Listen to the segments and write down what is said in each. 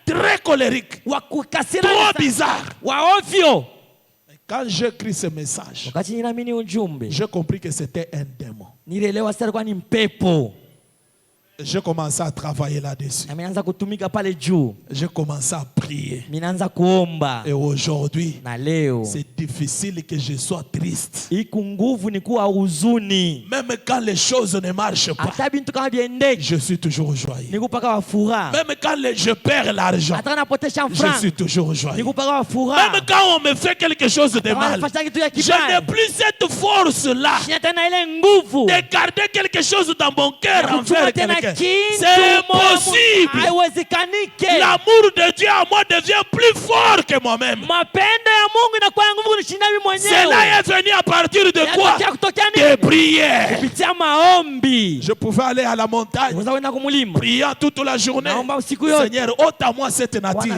très colérique, trop bizarre. Quand j'ai écrit ce message, j'ai compris que c'était un démon. J'ai commencé à travailler là-dessus. J'ai commencé à prier. Et aujourd'hui, c'est difficile que je sois triste. Même quand les choses ne marchent pas, je suis toujours joyeux. Même quand je perds l'argent, je suis toujours joyeux. Même quand on me fait quelque chose de mal, je n'ai plus cette force-là de garder quelque chose dans mon cœur envers quelqu'un. C'est impossible. L'amour de Dieu à moi devient plus fort que moi-même. Cela est venu à partir de quoi? Des prières. Je pouvais aller à la montagne, prier toute la journée. Seigneur, ôte à moi cette nature.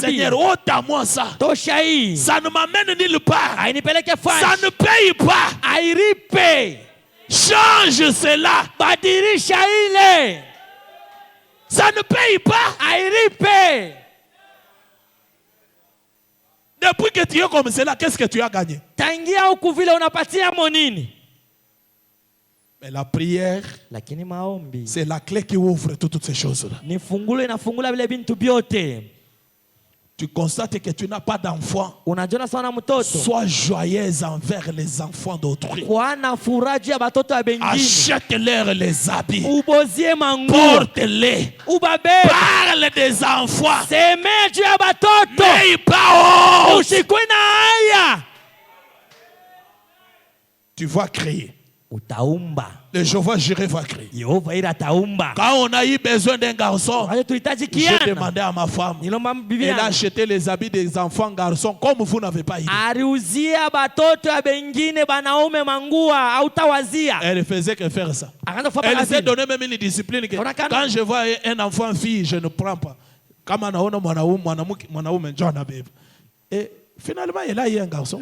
Seigneur, ôte à moi ça. Ça ne m'amène nulle part. Ça ne paye pas. Change cela. Ça ne paye pas. Depuis que tu es comme cela, qu'est-ce que tu as gagné? Mais la prière, c'est la clé qui ouvre toutes ces choses-là. Tu constates que tu n'as pas d'enfant. Sois joyeuse envers les enfants d'autrui. Achète-leur les habits. Porte-les. Parle des enfants. N'aie pas honte. Tu vas créer. Le Jéhovah Jireh va créer. Quand on a eu besoin d'un garçon, j'ai demandé à ma femme. Elle a acheté les habits des enfants garçons comme vous n'avez pas idée. Elle faisait que faire ça. Elle s'est donné même une discipline que quand je vois un enfant fille, je ne prends pas. Et finalement, elle a eu un garçon.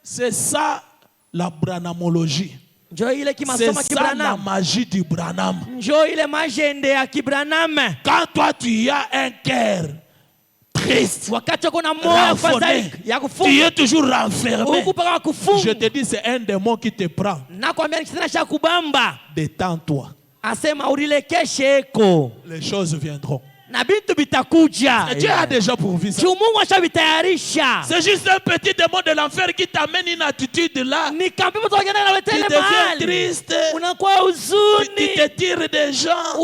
C'est ça la branamologie. C'est ça la magie du Branham. Quand toi tu as un cœur triste, renfermé, tu es toujours renfermé, je te dis c'est un démon qui te prend. Détends-toi. Les choses viendront. Dieu a déjà pourvu ça. C'est juste un petit démon de l'enfer qui t'amène une attitude là. Tu deviens triste. Tu te tires des gens.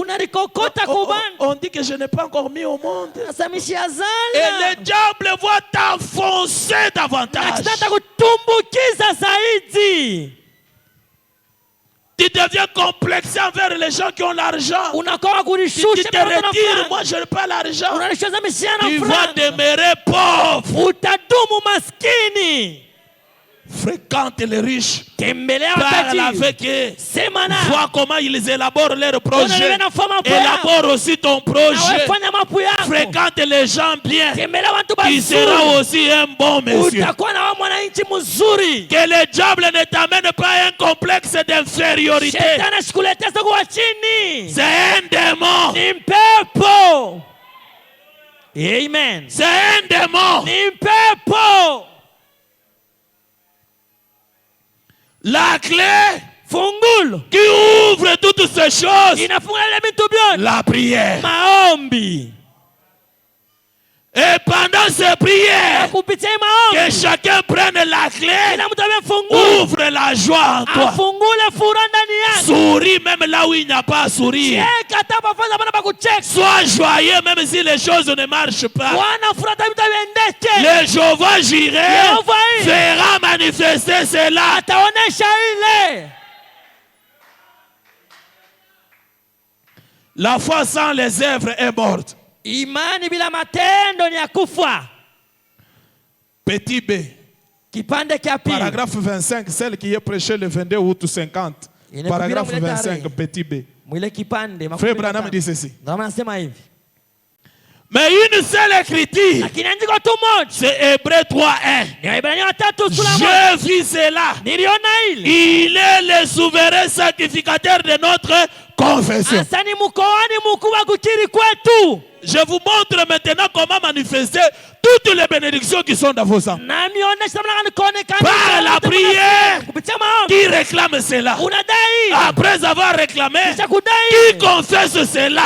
On dit que je n'ai pas encore mis au monde. Et le diable va t'enfoncer davantage. Tu deviens complexé envers les gens qui ont l'argent. Tu te retires, moi je n'ai pas l'argent. Tu vas demeurer pauvre. Fréquente les riches. Parle avec eux. Vois comment ils élaborent leurs projets. Élabore aussi ton projet. Fréquente les gens bien. Tu seras aussi un bon monsieur. Que le diable ne t'amène pas un complexe d'infériorité. C'est un démon. Amen. C'est un démon. La clé qui ouvre toutes ces choses, la prière. Et pendant ces prières, que chacun prenne la clé, ouvre la joie en toi. Souris même là où il n'y a pas à sourire. Sois joyeux même si les choses ne marchent pas. Le Jéhovah Jireh fera manifester cela. La foi sans les œuvres est morte. Imani bila matendo ni ya kufa. Petit B. Paragraphe 25, celle qui est prêchée le 22 août 50. Paragraphe 25, petit B. Frère Branham dit ceci. Mais une seule écriture, c'est Hébreux 3:1. J'ai vu cela. Il est le souverain sacrificateur de notre confession. Je vous montre maintenant comment manifester toutes les bénédictions qui sont dans vos âmes. Par la prière qui réclame cela. Après avoir réclamé, qui confesse cela.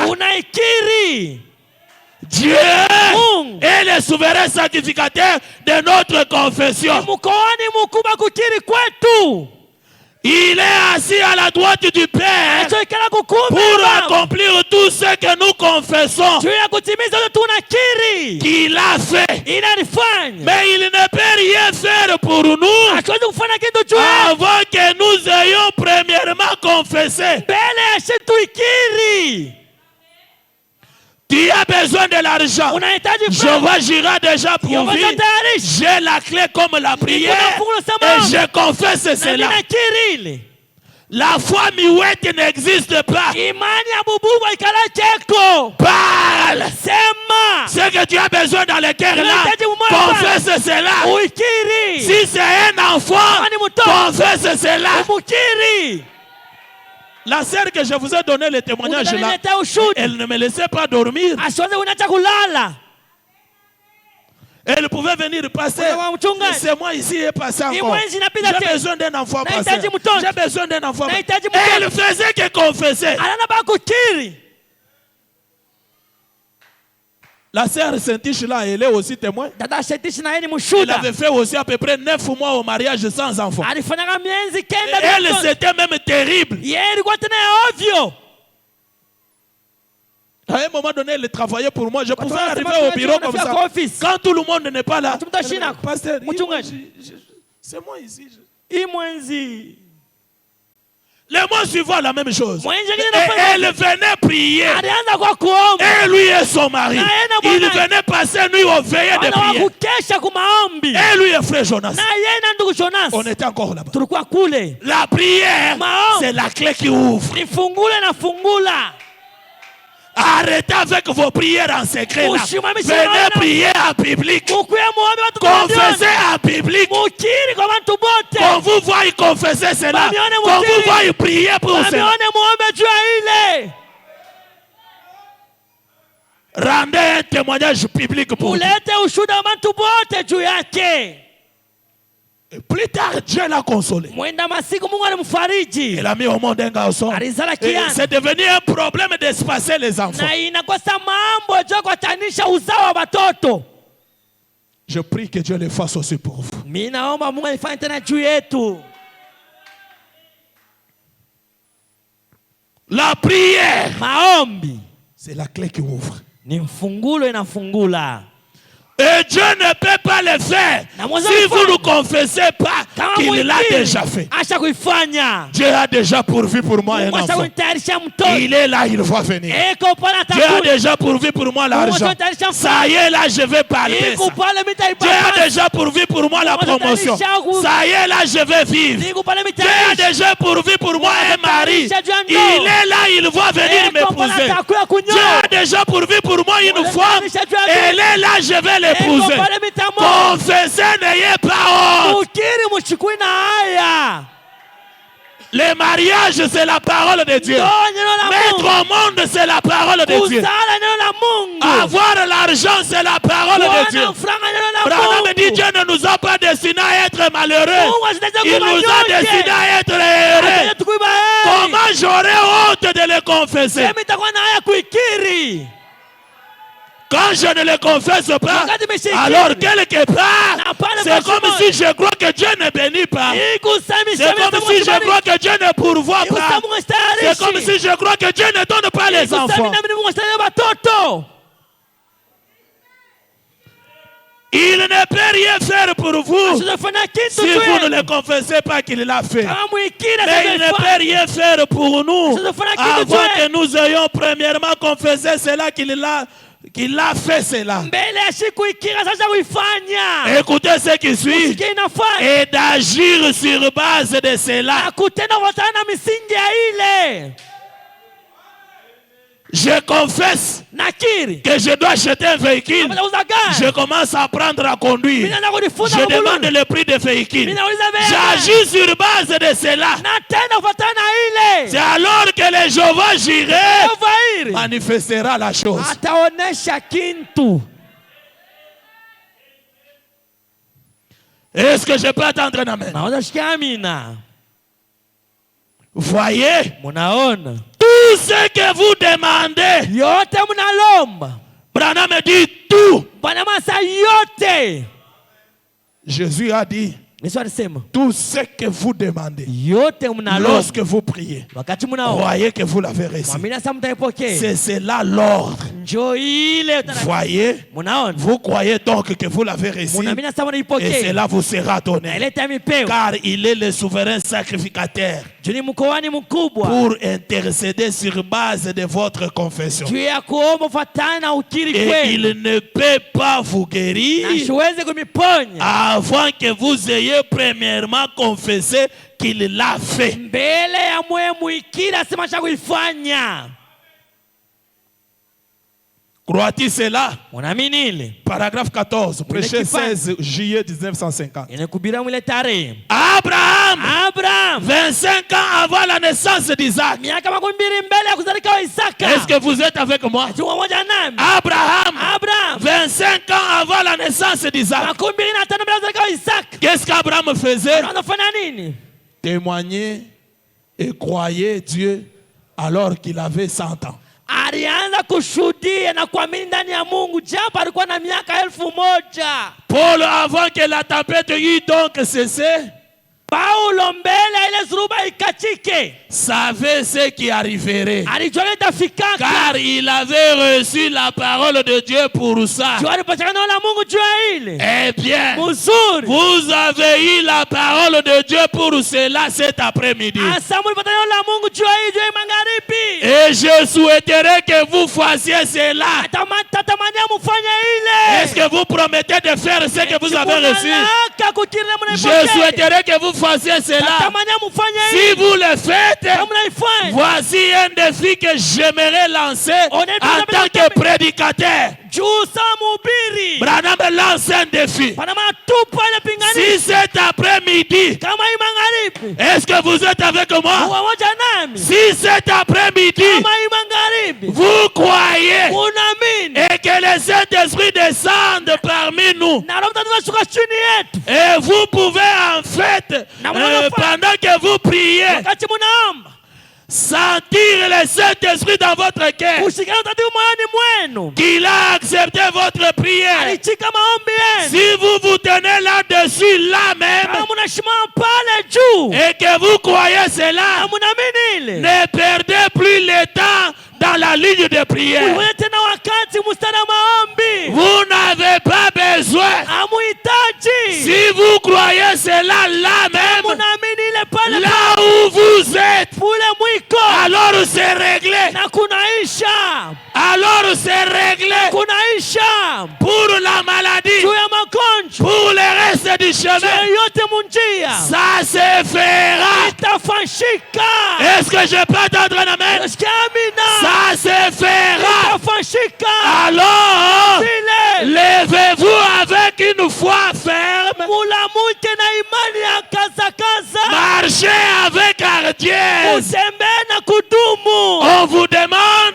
Dieu est le souverain sacrificateur de notre confession. Il est assis à la droite du Père pour accomplir tout ce que nous confessons qu'il a fait. Mais il ne peut rien faire pour nous avant que nous ayons premièrement confessé. Tu as besoin de l'argent. Jéhovah Jireh déjà prouvé. J'ai la clé comme la prière et je confesse cela. La foi muette n'existe pas. Parle. Ce que tu as besoin dans le cœur là, confesse cela. Si c'est un enfant, confesse cela. La sœur que je vous ai donné le témoignage là, elle ne me laissait pas dormir. Elle pouvait venir passer. C'est moi ici et passer encore. J'ai besoin d'un enfant passer. J'ai besoin d'un enfant. Elle faisait que confesser. La sœur Saint-Tiche là, elle est aussi témoin. Elle avait fait aussi à peu près 9 mois au mariage sans enfant. Elle, c'était même terrible. À un moment donné, elle travaillait pour moi. Je pouvais arriver au bureau comme ça. Quand tout le monde n'est pas là, pasteur, c'est moi ici. Le mois suivant, la même chose. Et elle venait prier. Et lui et son mari. Il venait passer nuit au veillées de prière. Et lui et frère Jonas. On était encore là-bas. La prière, c'est la clé qui ouvre. Arrêtez avec vos prières en secret là. Venez prier en public. Confessez en public. Qu'on vous voie confesser cela. Qu'on vous voie prier pour cela. Rendez un témoignage public pour vous. Et plus tard, Dieu l'a consolé. Il a mis au monde un garçon. Et c'est devenu un problème d'espacer les enfants. Je prie que Dieu le fasse aussi pour vous. La prière, c'est la clé qui ouvre. Et Dieu ne peut pas le faire si vous ne confessez pas qu'il l'a déjà fait. Dieu a déjà pourvu pour moi un enfant. Il est là, il va venir. Dieu a déjà pourvu pour moi l'argent. Ça y est, là, je vais parler ça. Dieu a déjà pourvu pour moi la promotion. Ça y est, là, je vais vivre. Dieu a déjà pourvu pour moi un mari. Il est là, il va venir m'épouser. Dieu a déjà pourvu pour moi une femme. Elle est là, je vais l'épouser. Confessez, n'ayez pas honte. Le mariage, c'est la parole de Dieu. Mettre au monde, c'est la parole de Dieu. Avoir l'argent, c'est la parole de Dieu. Branham dit, Dieu ne nous a pas destinés à être malheureux. Il nous a destinés à être heureux. Comment j'aurais honte de le confesser? Quand je ne le confesse pas, alors quelque part, c'est comme si je crois que Dieu ne bénit pas. C'est comme si je crois que Dieu ne pourvoit pas. C'est comme si je crois que Dieu ne donne pas les enfants. Il ne peut rien faire pour vous si vous ne le confessez pas qu'il l'a fait. Mais il ne peut rien faire pour nous avant que nous ayons premièrement confessé cela qu'il a fait cela. Écoutez ce qui suit et d'agir sur base de cela. je confesse que je dois acheter un véhicule. Je commence à apprendre à conduire. Je demande le prix de véhicule. J'agis sur base de cela. C'est alors que le Jéhovah Jireh manifestera la chose. Est-ce que je peux attendre un amen? Voyez, tout ce que vous demandez, Branham dit tout. Jésus a dit tout ce que vous demandez lorsque vous priez, croyez que vous l'avez reçu. C'est cela l'ordre. Voyez, vous croyez donc que vous l'avez reçu et cela vous sera donné. Car il est le souverain sacrificateur pour intercéder sur base de votre confession. Et il ne peut pas vous guérir avant que vous ayez premièrement confessé qu'il l'a fait. Crois-tu cela? Paragraphe 14, prêché 16 juillet 1950. Abraham, 25 ans avant la naissance d'Isaac. Est-ce que vous êtes avec moi? Abraham, 25 ans avant la naissance d'Isaac. Qu'est-ce qu'Abraham faisait? Témoigner et croyait Dieu alors qu'il avait 100 ans. Alianza kushuhudia na kuamini ndani ya Mungu japo alikuwa na miaka 1000. Paul, avant que la tempête eût donc cessé, Paulo mbele ile zuruba ikachike, savait ce qui arriverait, car il avait reçu la parole de Dieu pour ça. Eh bien, vous avez eu la parole de Dieu pour cela cet après-midi. Et je souhaiterais que vous fassiez cela. Est-ce que vous promettez de faire ce que vous avez reçu? Je souhaiterais que vous fassiez cela. Si vous le faites, voici un défi que j'aimerais lancer en tant que prédicateur. Branham lance un défi. Si cet après-midi, est-ce que vous êtes avec moi? Si cet après-midi, vous croyez et que le Saint-Esprit descende parmi nous, et vous pouvez en fait, pendant que vous priez, sentir le Saint-Esprit dans votre cœur, qu'il a accepté votre prière. Si vous vous tenez là-dessus, là même, et que vous croyez cela, ne perdez plus le temps dans la ligne de prière. Vous n'avez pas besoin. Si vous croyez cela là même, là où vous êtes, alors c'est réglé. Alors c'est réglé. Pour la maladie, pour le reste du chemin, ça se fera. Est-ce que je peux entendre un amen? Ça se fera. Alors, levez-vous avec une foi ferme. Marchez avec hardiesse. On vous demande,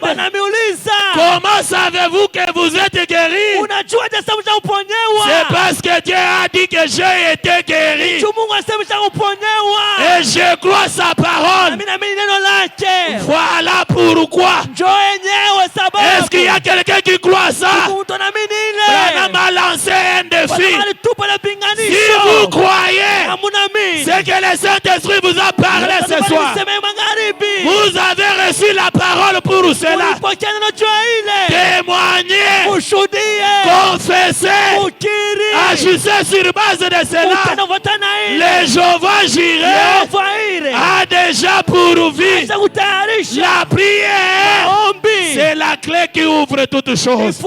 comment savez-vous que vous êtes guéri? C'est parce que Dieu a dit que j'ai été guéri. Et je crois sa parole. Voilà pourquoi. Est-ce qu'il y a quelqu'un qui croit ça? Branham a lancé un défi. Si vous croyez ce que le Saint-Esprit vous a parlé ce soir, vous avez reçu la parole pour cela. Témoignez, confessez, agissez sur base de cela. Le Jéhovah Jireh a déjà pourvu. La prière, c'est la clé qui ouvre toutes choses.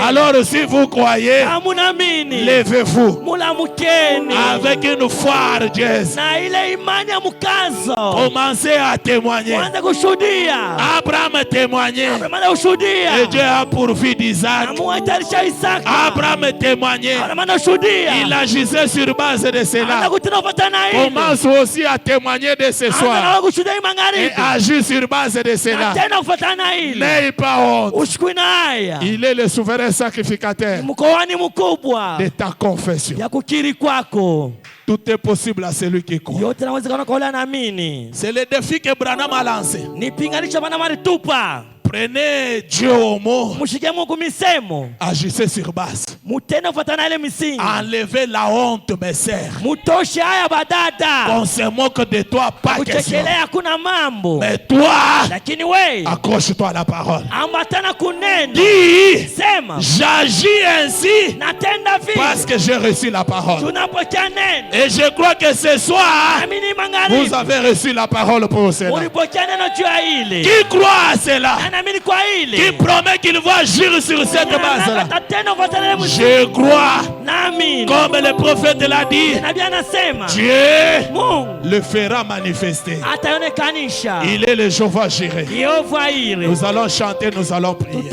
Alors si vous croyez, levez-vous avec une foi ardieuse. Commencez à témoigner. Abraham témoignait et Dieu a pourvu d'Isaac. Abraham témoignait, il agissait sur base de cela. Commence aussi à témoigner de ce soir et agir sur base de cela. N'ayez pas honte. Il est le souverain sacrificateur de ta confession. Tout est possible à celui qui croit. C'est le défi que Branham a lancé. Prenez Dieu au mot. Agissez sur base. Enlevez la honte, mes sœurs. On se moque de toi, pas question. Mais toi, accroche-toi à la parole. Dis, j'agis ainsi parce que j'ai reçu la parole. Et je crois que ce soir, vous avez reçu la parole pour cela. Qui croit à cela? Qui promet qu'il va agir sur cette base-là? Je crois, comme le prophète l'a dit, Dieu le fera manifester. Il est le Jéhovah Jireh. Nous allons chanter, nous allons prier.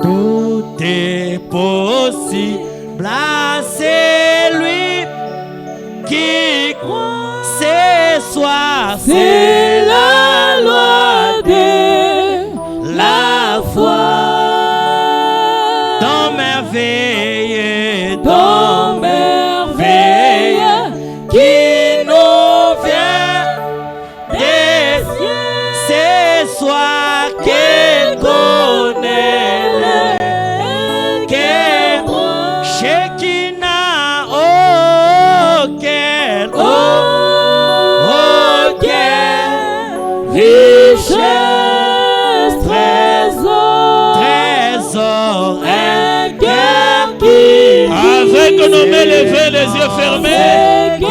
Tout est possible à celui qui croit. Ce soir, c'est la loi de la foi. Dans merveille, qui nous vient des cieux. Ce soir, qu'il connaît. Avec nos mains levées, les yeux fermés, il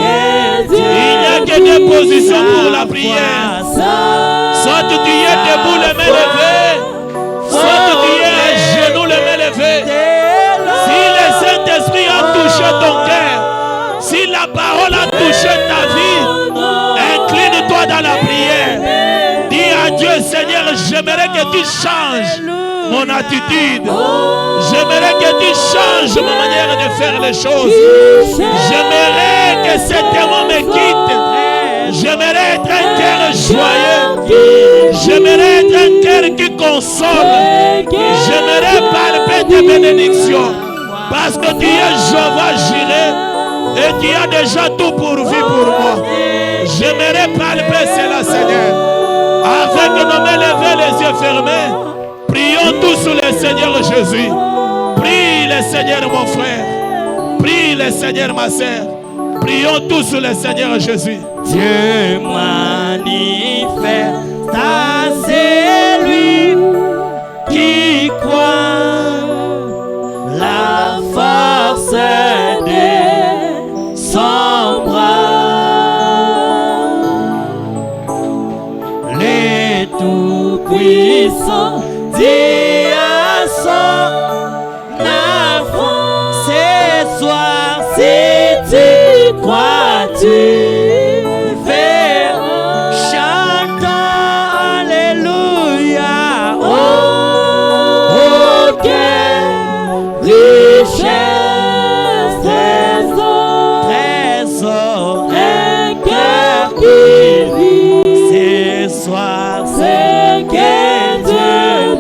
n'y a que deux positions pour la prière. Soit tu es debout, les mains levées, soit tu es à genoux, les mains levées. Si le Saint-Esprit a touché ton cœur, si la parole a touché ta vie, incline-toi dans la prière. Dis à Dieu, Seigneur, j'aimerais que tu changes mon attitude. J'aimerais que tu changes ma manière de faire les choses. J'aimerais que cet amour me quitte. J'aimerais être un cœur joyeux. J'aimerais être un cœur qui console. J'aimerais palper tes bénédictions. Parce que tu es Jéhovah Jireh et tu as déjà tout pourvu pour moi. J'aimerais palper cela, Seigneur. Avec nos mains levées, les yeux fermés, prions tous sur le Seigneur Jésus. Prie le Seigneur mon frère. Prie le Seigneur ma sœur. Prions tous sur le Seigneur Jésus. Dieu manifeste à celui qui croit la force de son bras. Les tout-puissants dit à son enfant, ce soir, si tu crois, tu verras. Chantons Alléluia. Oh, quelle richesse, trésor, un cœur qui vit. Ce soir, c'est que Dieu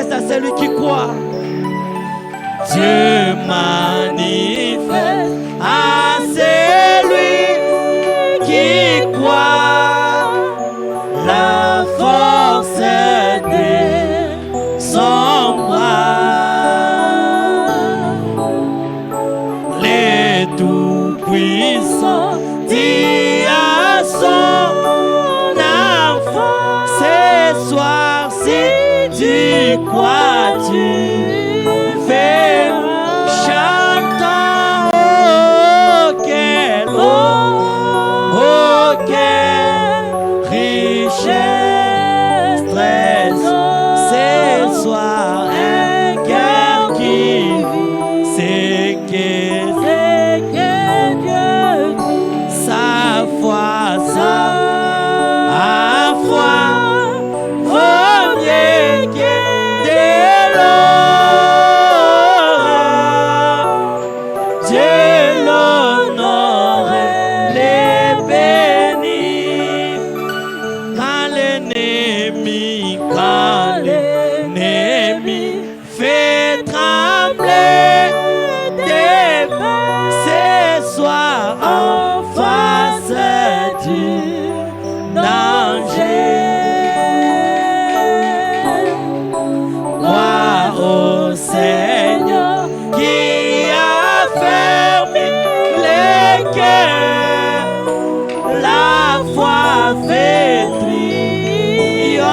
manifeste à celui qui croit. Dieu manifeste à celui qui croit. La force de son bras. Les tout-puissants dit à son enfant, ce soir si tu crois, tu fais chantant. Oh quelle richesse, trésor, ce soir un cœur qui vit, c'est que Dieu dit, sa foi, sa foi vaut mieux que de l'or. Dieu l'honore, les bénit. Quand l'ennemi fait trembler des peurs, ce soir en face du danger. Crois au Seigneur qui a fermé les cœurs. La foi fait triompher.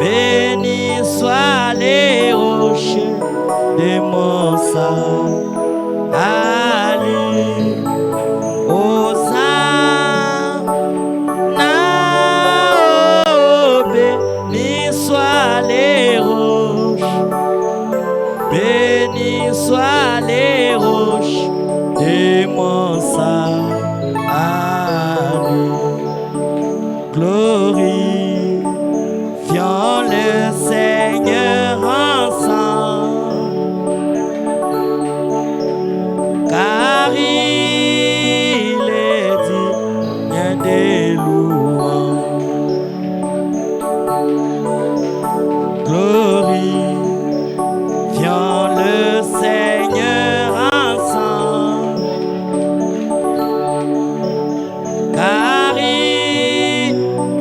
Béni soient les rochers de mon salut. Hosanna, oh, béni soient les roches. Béni soient les roches de mon salut. Glorifions le Seigneur ensemble, car il est digne des louanges. Glorifions le Seigneur ensemble, car il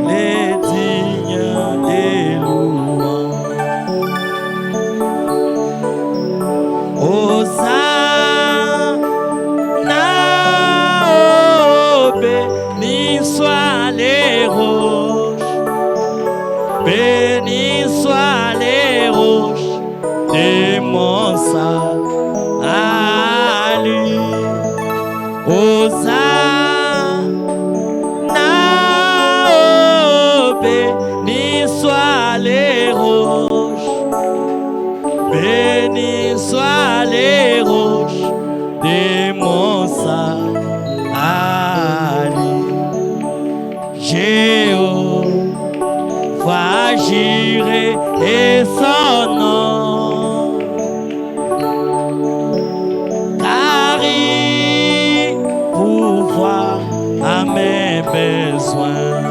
est digne des louanges. Hosanna, oh, béni soient les roches, béni soient les roches de mon salut. Hosanna, oh, béni soient les roches, béni soient les roches de mon salut. Jéhovah Jireh est son nom, car il pourvoit à mes besoins.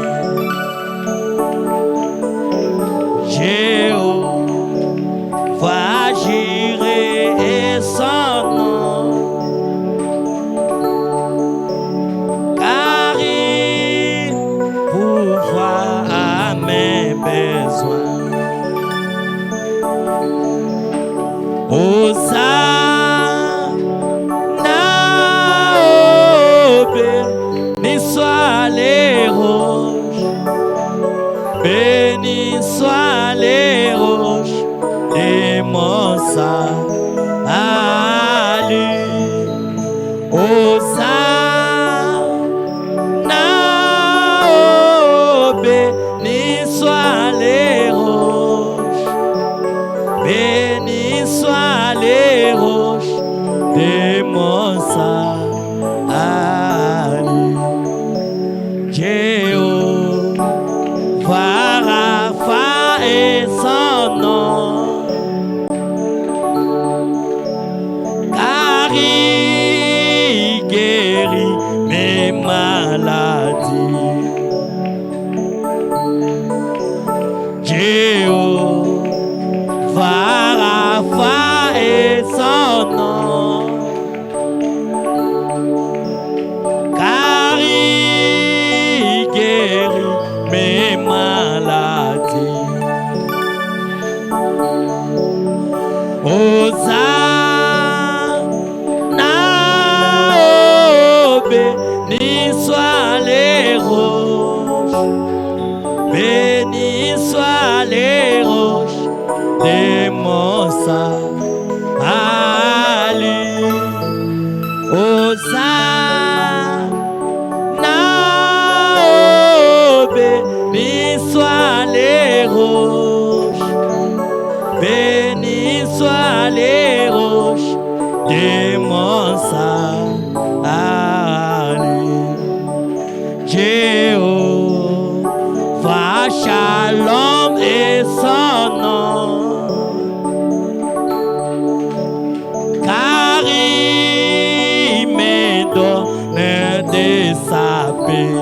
Jéhovah Jireh est son nom, car il pourvoit à mes besoins. Hosanna, oh, béni soient les roches, béni soient les roches de mon salut. Hosanna, oh, béni soient les roches, béni soient les roches de mon salut. Jéhovah Rapha est son nom, car il guérit mes maladies. Jéhovah Rapha est son nom, car il guérit mes maladies. Hosanna, oh, béni soient les roches, béni soient les roches de mon salut. Hosanna, oh, béni soient les roches, béni soient les roches de mon salut. Jéhovah Shalom est son nom, car il me donne de sa paix.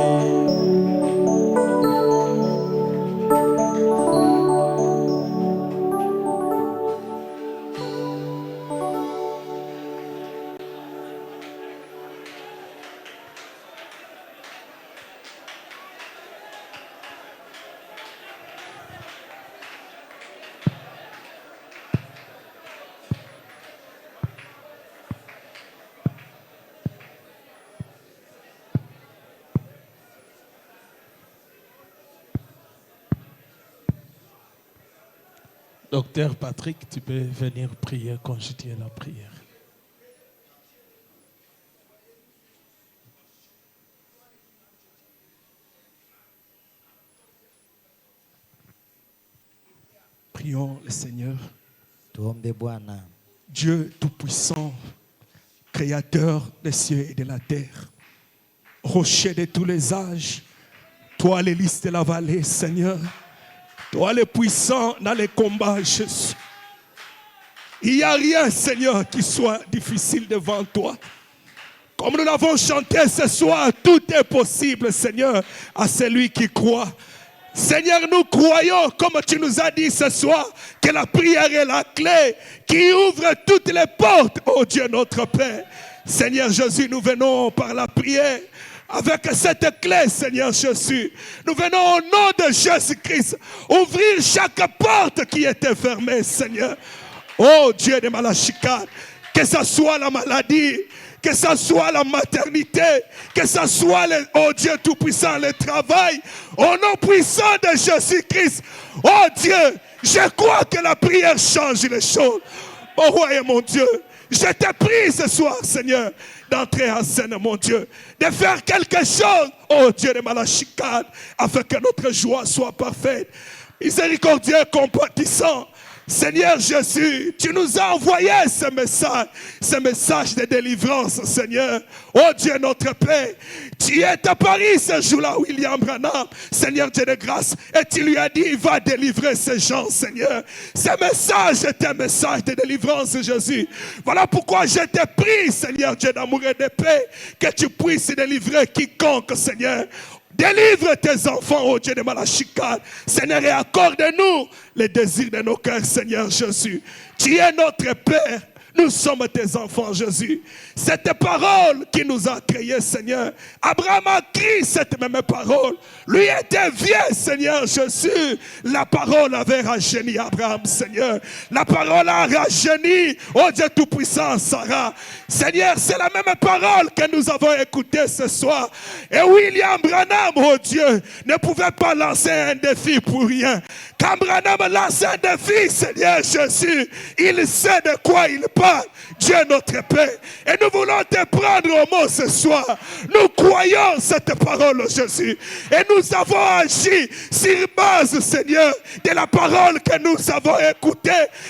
Docteur Patrick, tu peux venir prier, conjuguer la prière. Prions le Seigneur. Dieu Tout-Puissant, Créateur des cieux et de la terre, Rocher de tous les âges, toi les lys de la vallée, Seigneur, toi le puissant dans les combats, Jésus. Il n'y a rien, Seigneur, qui soit difficile devant toi. Comme nous l'avons chanté ce soir, tout est possible, Seigneur, à celui qui croit. Seigneur, nous croyons, comme tu nous as dit ce soir, que la prière est la clé qui ouvre toutes les portes, oh Dieu notre Père. Seigneur Jésus, nous venons par la prière avec cette clé, Seigneur Jésus. Nous venons au nom de Jésus-Christ ouvrir chaque porte qui était fermée, Seigneur. Oh Dieu de Malachikar, que ce soit la maladie, que ce soit la maternité, que ce soit, oh Dieu Tout-Puissant, le travail, au nom puissant de Jésus-Christ. Oh Dieu, je crois que la prière change les choses. Oh roi et mon Dieu, je te prie ce soir, Seigneur, d'entrer en scène, mon Dieu, de faire quelque chose, oh Dieu de Malachikar, afin que notre joie soit parfaite. Miséricordieux, compatissant, Seigneur Jésus, tu nous as envoyé ce message de délivrance, Seigneur. Oh Dieu notre Père, tu es à Paris ce jour-là, William Branham, Seigneur Dieu de grâce, et tu lui as dit, va délivrer ces gens, Seigneur. Ce message est un message de délivrance, Jésus. Voilà pourquoi je te prie, Seigneur Dieu d'amour et de paix, que tu puisses délivrer quiconque, Seigneur. Délivre tes enfants, oh Dieu de Malachikar. Seigneur, et accorde-nous les désirs de nos cœurs, Seigneur Jésus. Tu es notre Père. Nous sommes tes enfants, Jésus. Cette parole qui nous a créés, Seigneur. Abraham a crié cette même parole. Lui était vieux, Seigneur Jésus. La parole avait rajeuni Abraham, Seigneur. La parole a rajeuni, oh Dieu Tout-Puissant, Sarah. Seigneur, c'est la même parole que nous avons écoutée ce soir. Et William Branham, oh Dieu, ne pouvait pas lancer un défi pour rien. Quand Branham lance un défi, Seigneur Jésus, il sait de quoi il parle. Dieu notre Père. Et nous voulons te prendre au mot ce soir. Nous croyons cette parole, Jésus. Et nous avons agi sur base, Seigneur, de la parole que nous avons écoutée.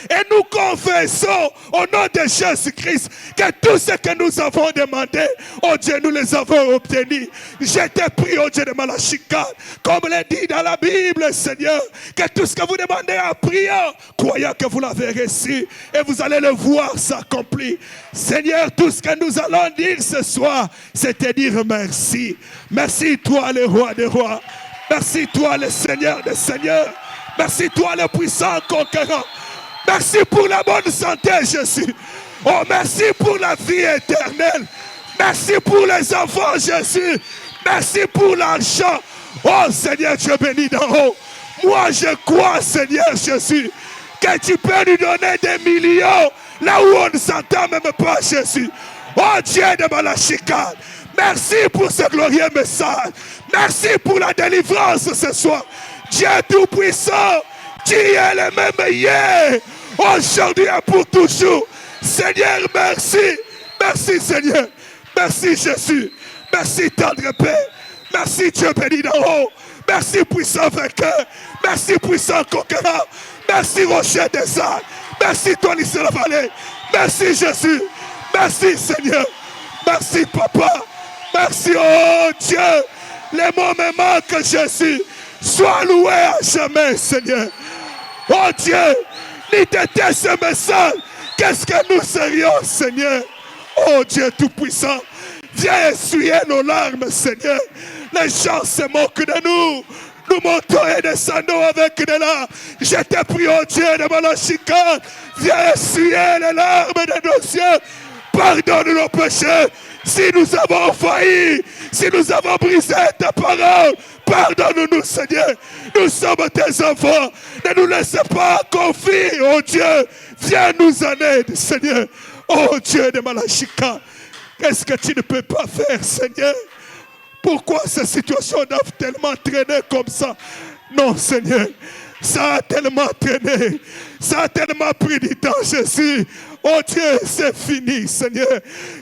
Et nous confessons au nom de Jésus-Christ que tout ce que nous avons demandé, oh Dieu, nous les avons obtenus. Je te prie, oh Dieu de Malachikar, comme l'est dit dans la Bible, Seigneur, que tout ce que vous demandez en priant, croyez que vous l'avez reçu et vous allez le voir s'accomplir. Seigneur, tout ce que nous allons dire ce soir, c'est te dire merci. Merci toi le roi des rois. Merci toi le Seigneur des seigneurs. Merci toi le puissant conquérant. Merci pour la bonne santé, Jésus. Oh, merci pour la vie éternelle. Merci pour les enfants, Jésus. Merci pour l'argent. Oh Seigneur, Dieu béni d'en haut. Moi je crois, Seigneur Jésus, que tu peux nous donner des millions là où on ne s'entend même pas, Jésus. Oh Dieu de Malachikar, merci pour ce glorieux message. Merci pour la délivrance ce soir. Dieu Tout-Puissant, tu es le même hier, aujourd'hui et pour toujours. Seigneur, merci. Merci Seigneur. Merci Jésus. Merci tendre Père. Merci Dieu béni d'en haut. Merci puissant vainqueur. Merci puissant conquérant. Merci rocher des âmes. Merci toi lys de la vallée. Merci Jésus. Merci Seigneur. Merci Papa. Merci oh Dieu. Les mots me manquent Jésus. Sois loué à jamais Seigneur. Oh Dieu. Ni t'étais ce message. Qu'est-ce que nous serions Seigneur. Oh Dieu tout-puissant. Viens essuyer nos larmes Seigneur. Les gens se moquent de nous. Nous montons et descendons avec de larmes. Je te prie, oh Dieu de Malachikar, viens essuyer les larmes de nos yeux. Pardonne nos péchés. Si nous avons failli, si nous avons brisé ta parole, pardonne-nous, Seigneur. Nous sommes tes enfants. Ne nous laisse pas confier, oh Dieu. Viens nous en aide, Seigneur. Oh Dieu de Malachikar, qu'est-ce que tu ne peux pas faire, Seigneur? Pourquoi ces situations doivent tellement traîner comme ça? Non, Seigneur. Ça a tellement traîné. Ça a tellement pris du temps, Jésus. Oh Dieu, c'est fini, Seigneur.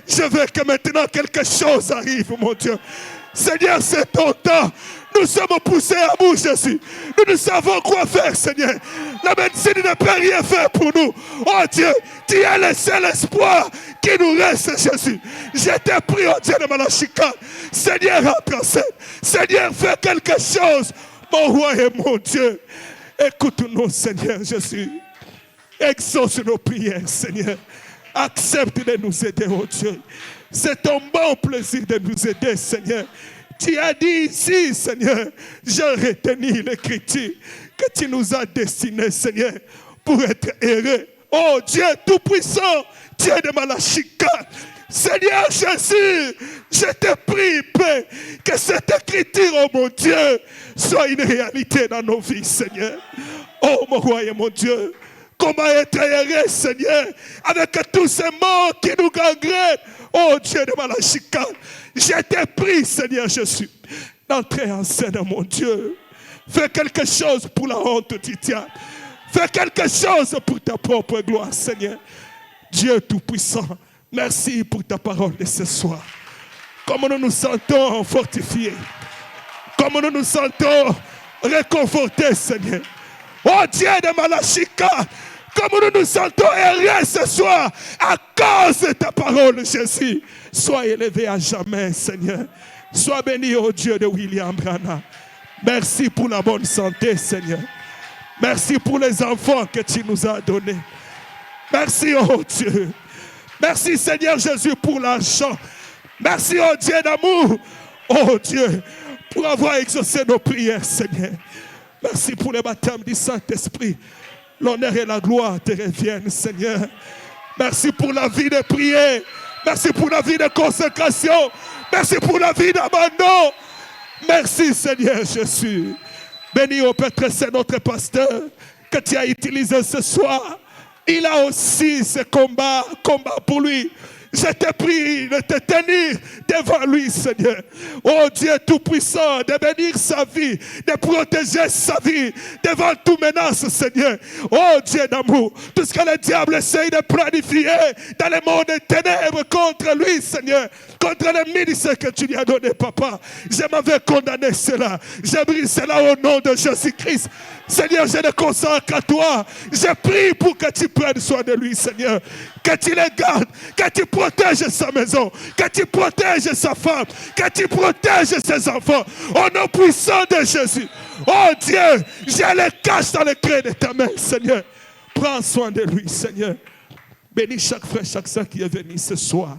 Je veux que maintenant quelque chose arrive, mon Dieu. Seigneur, c'est ton temps. Nous sommes poussés à bout, Jésus. Nous ne savons quoi faire, Seigneur. La médecine ne peut rien faire pour nous. Oh Dieu, tu es le seul espoir qui nous reste, Jésus. Je t'ai pris, oh Dieu de Malachika. Seigneur, entre en scène. Seigneur, fais quelque chose, mon roi et mon Dieu. Écoute-nous, Seigneur Jésus. Exauce nos prières, Seigneur. Accepte de nous aider, oh Dieu. C'est ton bon plaisir de nous aider, Seigneur. Tu as dit ici, Seigneur, j'ai retenu l'écriture que tu nous as destinée, Seigneur, pour être heureux. Oh Dieu Tout-Puissant, Dieu de Malachika. Seigneur Jésus, je te prie, Père, que cette écriture, oh mon Dieu, soit une réalité dans nos vies, Seigneur. Oh mon roi et mon Dieu, comment être heureux, Seigneur, avec tous ces mots qui nous gangrènent. Oh Dieu de Malachika, je te prie, Seigneur Jésus, d'entrer en scène, mon Dieu. Fais quelque chose pour la honte du diable. Fais quelque chose pour ta propre gloire, Seigneur. Dieu Tout-Puissant, merci pour ta parole de ce soir. Comme nous nous sentons fortifiés. Comme nous nous sentons réconfortés, Seigneur. Oh Dieu de Malachika, comme nous nous sentons heureux ce soir à cause de ta parole, Jésus. Sois élevé à jamais, Seigneur. Sois béni, oh Dieu de William Branham. Merci pour la bonne santé, Seigneur. Merci pour les enfants que tu nous as donnés. Merci, oh Dieu. Merci, Seigneur Jésus, pour l'argent. Merci, oh Dieu d'amour. Oh Dieu, pour avoir exaucé nos prières, Seigneur. Merci pour le baptême du Saint-Esprit. L'honneur et la gloire te reviennent, Seigneur. Merci pour la vie de prière. Merci pour la vie de consécration. Merci pour la vie d'abandon. Merci, Seigneur Jésus. Béni au Père, c'est notre pasteur que tu as utilisé ce soir. Il a aussi ce combat pour lui. Je te prie de te tenir devant lui, Seigneur. Oh Dieu Tout-Puissant, de bénir sa vie, de protéger sa vie devant toute menace, Seigneur. Oh Dieu d'amour, tout ce que le diable essaye de planifier dans le monde des ténèbres contre lui, Seigneur, contre le ministère que tu lui as donné, Papa. Je m'avais condamné cela. J'ai brisé cela au nom de Jésus-Christ. Seigneur, je le consacre à toi. Je prie pour que tu prennes soin de lui, Seigneur. Que tu le gardes, que tu protèges sa maison, que tu protèges sa femme, que tu protèges ses enfants. Au nom puissant de Jésus. Oh Dieu, je le cache dans le creux de ta main, Seigneur. Prends soin de lui, Seigneur. Bénis chaque frère, chaque soeur qui est venu ce soir.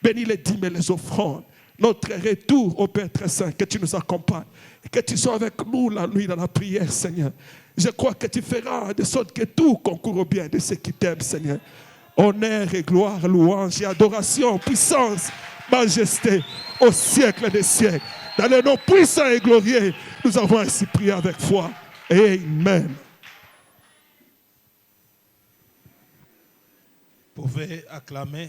Bénis les dîmes et les offrandes. Notre retour au Père très saint, que tu nous accompagnes. Et que tu sois avec nous la nuit dans la prière, Seigneur. Je crois que tu feras de sorte que tout concourt au bien de ceux qui t'aiment, Seigneur. Honneur et gloire, louange et adoration, puissance, majesté, au siècle des siècles. Dans le nom puissant et glorieux, nous avons ainsi prié avec foi. Amen. Vous pouvez acclamer.